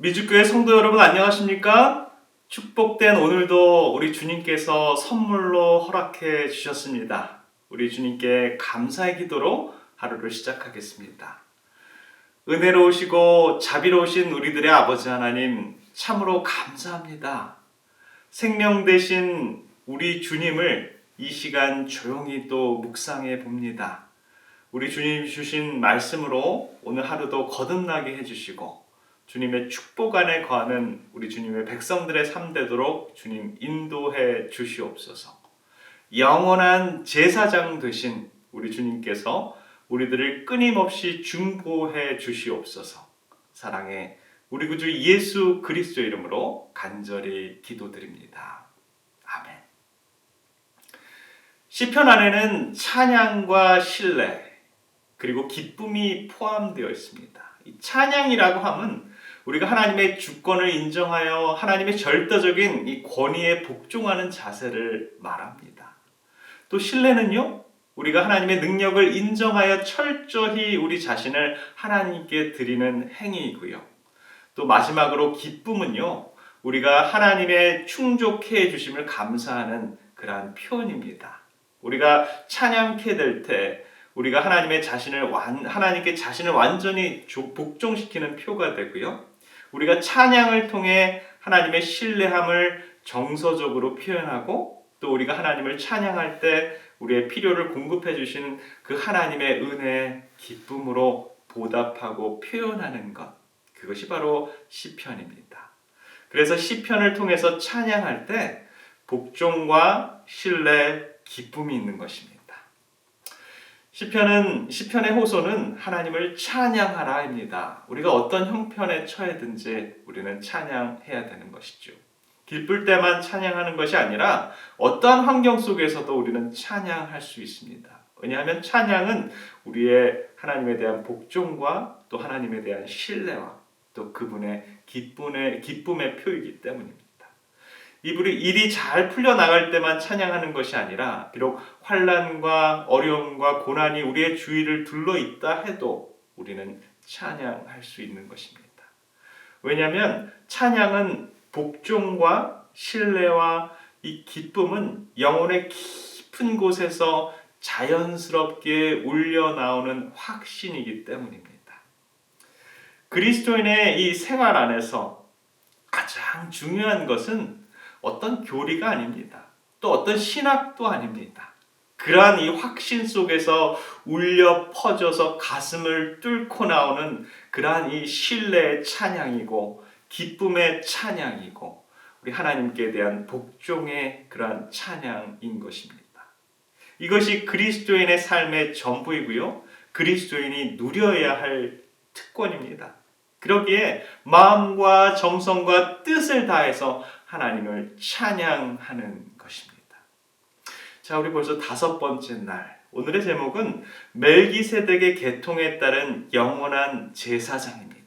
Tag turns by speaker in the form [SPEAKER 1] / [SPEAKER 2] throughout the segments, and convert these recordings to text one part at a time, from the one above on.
[SPEAKER 1] 미주교회 성도 여러분 안녕하십니까? 축복된 오늘도 우리 주님께서 선물로 허락해 주셨습니다. 우리 주님께 감사의 기도로 하루를 시작하겠습니다. 은혜로우시고 자비로우신 우리들의 아버지 하나님 참으로 감사합니다. 생명 되신 우리 주님을 이 시간 조용히 또 묵상해 봅니다. 우리 주님 주신 말씀으로 오늘 하루도 거듭나게 해주시고 주님의 축복 안에 거하는 우리 주님의 백성들의 삶 되도록 주님 인도해 주시옵소서. 영원한 제사장 되신 우리 주님께서 우리들을 끊임없이 중보해 주시옵소서. 사랑해 우리 구주 예수 그리스도의 이름으로 간절히 기도드립니다. 아멘. 시편 안에는 찬양과 신뢰 그리고 기쁨이 포함되어 있습니다. 이 찬양이라고 함은 우리가 하나님의 주권을 인정하여 하나님의 절대적인 이 권위에 복종하는 자세를 말합니다. 또 신뢰는요, 우리가 하나님의 능력을 인정하여 철저히 우리 자신을 하나님께 드리는 행위이고요. 또 마지막으로 기쁨은요, 우리가 하나님의 충족해 주심을 감사하는 그러한 표현입니다. 우리가 찬양케 될 때 우리가 하나님께 자신을 완전히 복종시키는 표가 되고요. 우리가 찬양을 통해 하나님의 신뢰함을 정서적으로 표현하고 또 우리가 하나님을 찬양할 때 우리의 필요를 공급해 주신 그 하나님의 은혜, 기쁨으로 보답하고 표현하는 것. 그것이 바로 시편입니다. 그래서 시편을 통해서 찬양할 때 복종과 신뢰, 기쁨이 있는 것입니다. 시편의 호소는 하나님을 찬양하라입니다. 우리가 어떤 형편에 처해든지 우리는 찬양해야 되는 것이죠. 기쁠 때만 찬양하는 것이 아니라 어떠한 환경 속에서도 우리는 찬양할 수 있습니다. 왜냐하면 찬양은 우리의 하나님에 대한 복종과 또 하나님에 대한 신뢰와 또 그분의 기쁨의 표이기 때문입니다. 일이 잘 풀려나갈 때만 찬양하는 것이 아니라 비록 환난과 어려움과 고난이 우리의 주위를 둘러있다 해도 우리는 찬양할 수 있는 것입니다. 왜냐하면 찬양은 복종과 신뢰와 이 기쁨은 영혼의 깊은 곳에서 자연스럽게 울려나오는 확신이기 때문입니다. 그리스도인의 이 생활 안에서 가장 중요한 것은 어떤 교리가 아닙니다. 또 어떤 신학도 아닙니다. 그러한 이 확신 속에서 울려 퍼져서 가슴을 뚫고 나오는 그러한 이 신뢰의 찬양이고 기쁨의 찬양이고 우리 하나님께 대한 복종의 그러한 찬양인 것입니다. 이것이 그리스도인의 삶의 전부이고요. 그리스도인이 누려야 할 특권입니다. 그러기에 마음과 정성과 뜻을 다해서 하나님을 찬양하는 것입니다. 자, 우리 벌써 5번째 날. 오늘의 제목은 멜기세덱의 계통에 따른 영원한 제사장입니다.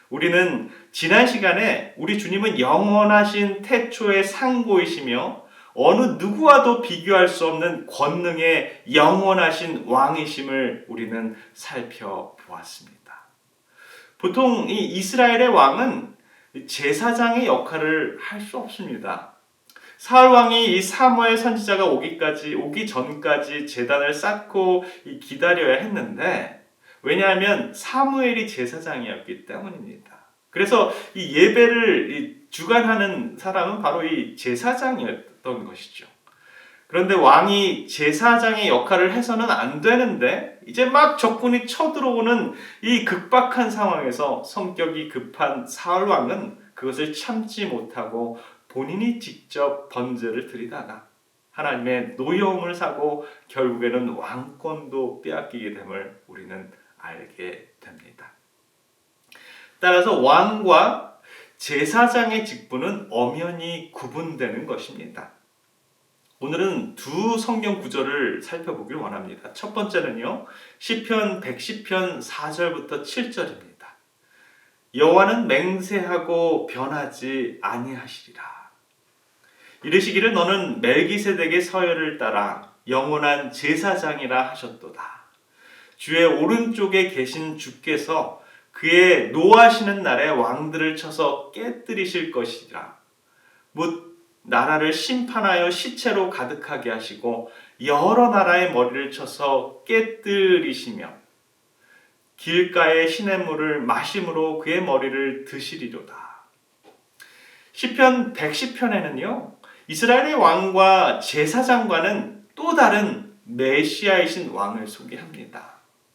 [SPEAKER 1] 우리는 지난 시간에 우리 주님은 영원하신 태초의 상고이시며 어느 누구와도 비교할 수 없는 권능의 영원하신 왕이심을 우리는 살펴보았습니다. 보통 이 이스라엘의 왕은 제사장의 역할을 할 수 없습니다. 사울 왕이 이 사무엘 선지자가 오기 전까지 제단을 쌓고 기다려야 했는데 왜냐하면 사무엘이 제사장이었기 때문입니다. 그래서 이 예배를 주관하는 사람은 바로 이 제사장이었던 것이죠. 그런데 왕이 제사장의 역할을 해서는 안 되는데 이제 막 적군이 쳐들어오는 이 급박한 상황에서 성격이 급한 사울 왕은 그것을 참지 못하고 본인이 직접 번제를 드리다가 하나님의 노여움을 사고 결국에는 왕권도 빼앗기게 됨을 우리는 알게 됩니다. 따라서 왕과 제사장의 직분은 엄연히 구분되는 것입니다. 오늘은 두 성경 구절을 살펴보길 원합니다. 첫 번째는요, 시편 110편 4절부터 7절입니다. 여호와는 맹세하고 변하지 아니하시리라. 이르시기를 너는 멜기세덱의 서열을 따라 영원한 제사장이라 하셨도다. 주의 오른쪽에 계신 주께서 그의 노하시는 날에 왕들을 쳐서 깨뜨리실 것이라. 못 나라를 심판하여 시체로 가득하게 하시고 여러 나라의 머리를 쳐서 깨뜨리시며 길가의 시냇물을 마심으로 그의 머리를 드시리로다. 시편 110편에는요. 이스라엘의 왕과 제사장과는 또 다른 메시아이신 왕을 소개합니다.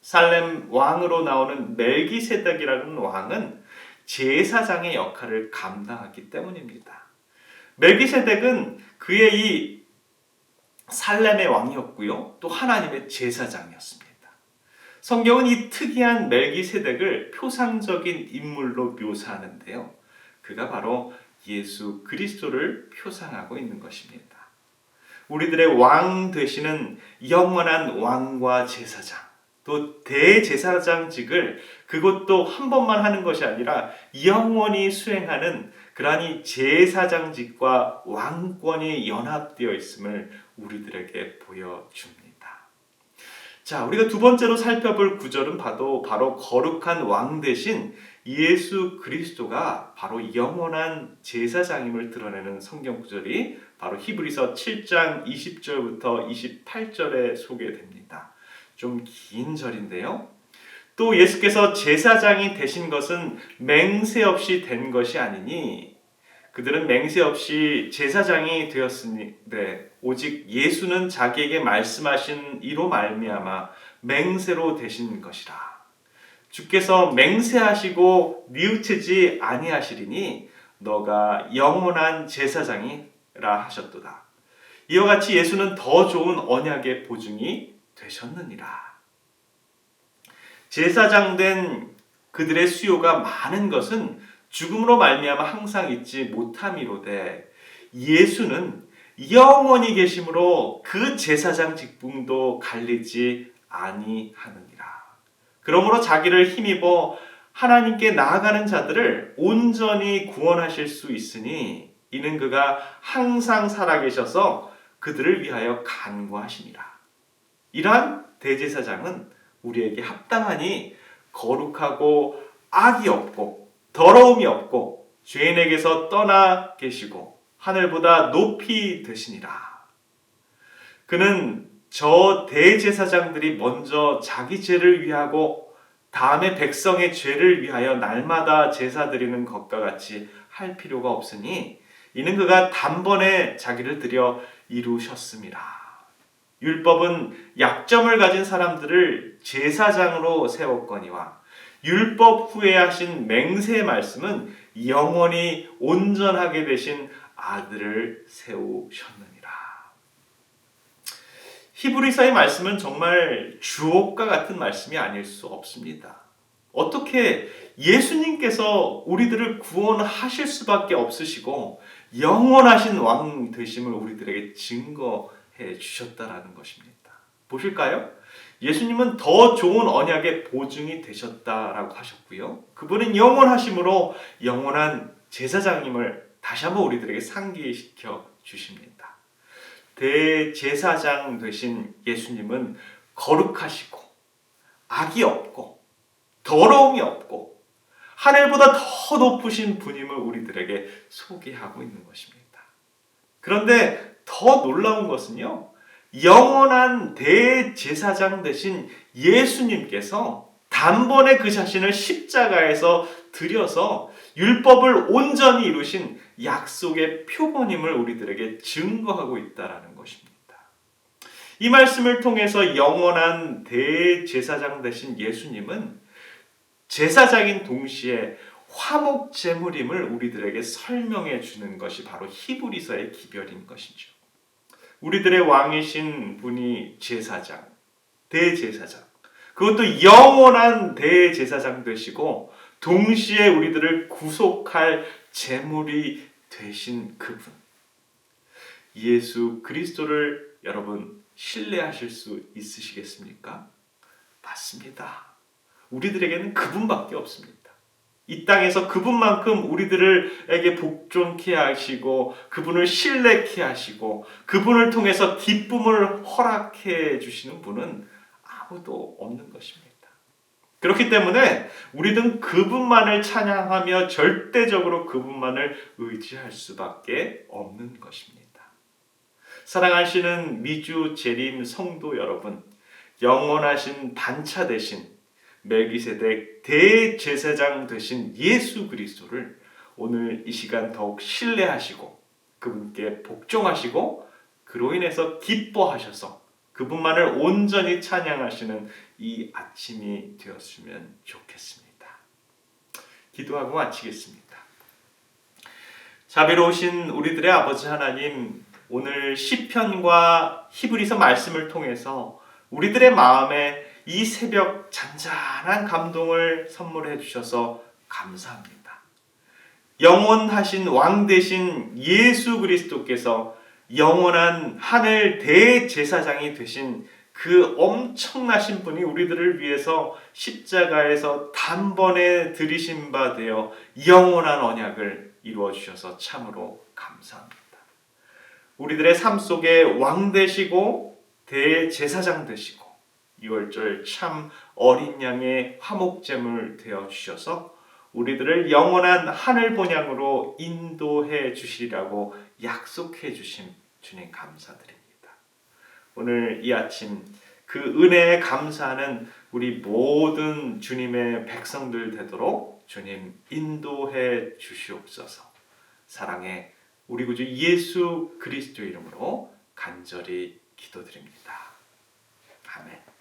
[SPEAKER 1] 살렘 왕으로 나오는 멜기세덱이라는 왕은 제사장의 역할을 감당하기 때문입니다. 멜기세덱은 그의 이 살렘의 왕이었고요. 또 하나님의 제사장이었습니다. 성경은 이 특이한 멜기세덱을 표상적인 인물로 묘사하는데요. 그가 바로 예수 그리스도를 표상하고 있는 것입니다. 우리들의 왕 되시는 영원한 왕과 제사장, 또 대제사장직을 그것도 한 번만 하는 것이 아니라 영원히 수행하는 그러한 이 제사장직과 왕권이 연합되어 있음을 우리들에게 보여줍니다. 자, 우리가 두 번째로 살펴볼 구절은 바로 거룩한 왕 대신 예수 그리스도가 바로 영원한 제사장임을 드러내는 성경 구절이 바로 히브리서 7장 20절부터 28절에 소개됩니다. 좀 긴 절인데요. 또 예수께서 제사장이 되신 것은 맹세 없이 된 것이 아니니 그들은 맹세 없이 제사장이 되었으니 오직 예수는 자기에게 말씀하신 이로 말미암아 맹세로 되신 것이라. 주께서 맹세하시고 뉘우치지 아니하시리니 너가 영원한 제사장이라 하셨도다. 이와 같이 예수는 더 좋은 언약의 보증이 되셨느니라. 제사장 된 그들의 수요가 많은 것은 죽음으로 말미암아 항상 잊지 못함이로되 예수는 영원히 계심으로 그 제사장 직분도 갈리지 아니하느니라. 그러므로 자기를 힘입어 하나님께 나아가는 자들을 온전히 구원하실 수 있으니 이는 그가 항상 살아계셔서 그들을 위하여 간구하시니라. 이러한 대제사장은 우리에게 합당하니 거룩하고 악이 없고 더러움이 없고 죄인에게서 떠나 계시고 하늘보다 높이 되시니라. 그는 저 대제사장들이 먼저 자기 죄를 위하고 다음에 백성의 죄를 위하여 날마다 제사 드리는 것과 같이 할 필요가 없으니 이는 그가 단번에 자기를 드려 이루셨음이라. 율법은 약점을 가진 사람들을 제사장으로 세웠거니와 율법 후에 하신 맹세의 말씀은 영원히 온전하게 되신 아들을 세우셨느니라. 히브리서의 말씀은 정말 주옥과 같은 말씀이 아닐 수 없습니다. 어떻게 예수님께서 우리들을 구원하실 수밖에 없으시고 영원하신 왕 되심을 우리들에게 증거해 주셨다라는 것입니다. 보실까요? 예수님은 더 좋은 언약의 보증이 되셨다라고 하셨고요. 그분은 영원하심으로 영원한 제사장님을 다시 한번 우리들에게 상기시켜 주십니다. 대제사장 되신 예수님은 거룩하시고 악이 없고 더러움이 없고 하늘보다 더 높으신 분임을 우리들에게 소개하고 있는 것입니다. 그런데 더 놀라운 것은요. 영원한 대제사장 되신 예수님께서 단번에 그 자신을 십자가에서 드려서 율법을 온전히 이루신 약속의 표본임을 우리들에게 증거하고 있다는 것입니다. 이 말씀을 통해서 영원한 대제사장 되신 예수님은 제사장인 동시에 화목 제물임을 우리들에게 설명해 주는 것이 바로 히브리서의 기별인 것이죠. 우리들의 왕이신 분이 제사장, 대제사장, 그것도 영원한 대제사장 되시고 동시에 우리들을 구속할 제물이 되신 그분, 예수 그리스도를 여러분 신뢰하실 수 있으시겠습니까? 맞습니다. 우리들에게는 그분밖에 없습니다. 이 땅에서 그분만큼 우리들에게 복종케 하시고 그분을 신뢰케 하시고 그분을 통해서 기쁨을 허락해 주시는 분은 아무도 없는 것입니다. 그렇기 때문에 우리는 그분만을 찬양하며 절대적으로 그분만을 의지할 수밖에 없는 것입니다. 사랑하시는 미주 재림 성도 여러분, 영원하신 반차 되신 멜기세덱 대제사장 되신 예수 그리스도를 오늘 이 시간 더욱 신뢰하시고 그분께 복종하시고 그로 인해서 기뻐하셔서 그분만을 온전히 찬양하시는 이 아침이 되었으면 좋겠습니다. 기도하고 마치겠습니다. 자비로우신 우리들의 아버지 하나님, 오늘 시편과 히브리서 말씀을 통해서 우리들의 마음에 이 새벽 잔잔한 감동을 선물해 주셔서 감사합니다. 영원하신 왕 되신 예수 그리스도께서 영원한 하늘 대제사장이 되신 그 엄청나신 분이 우리들을 위해서 십자가에서 단번에 들이신 바 되어 영원한 언약을 이루어 주셔서 참으로 감사합니다. 우리들의 삶 속에 왕 되시고 대제사장 되시고 유월절 참 어린 양의 화목제물 되어 주셔서 우리들을 영원한 하늘 본향으로 인도해 주시리라고 약속해 주신 주님 감사드립니다. 오늘 이 아침 그 은혜에 감사하는 우리 모든 주님의 백성들 되도록 주님 인도해 주시옵소서. 사랑해 우리 구주 예수 그리스도 이름으로 간절히 기도드립니다. 아멘.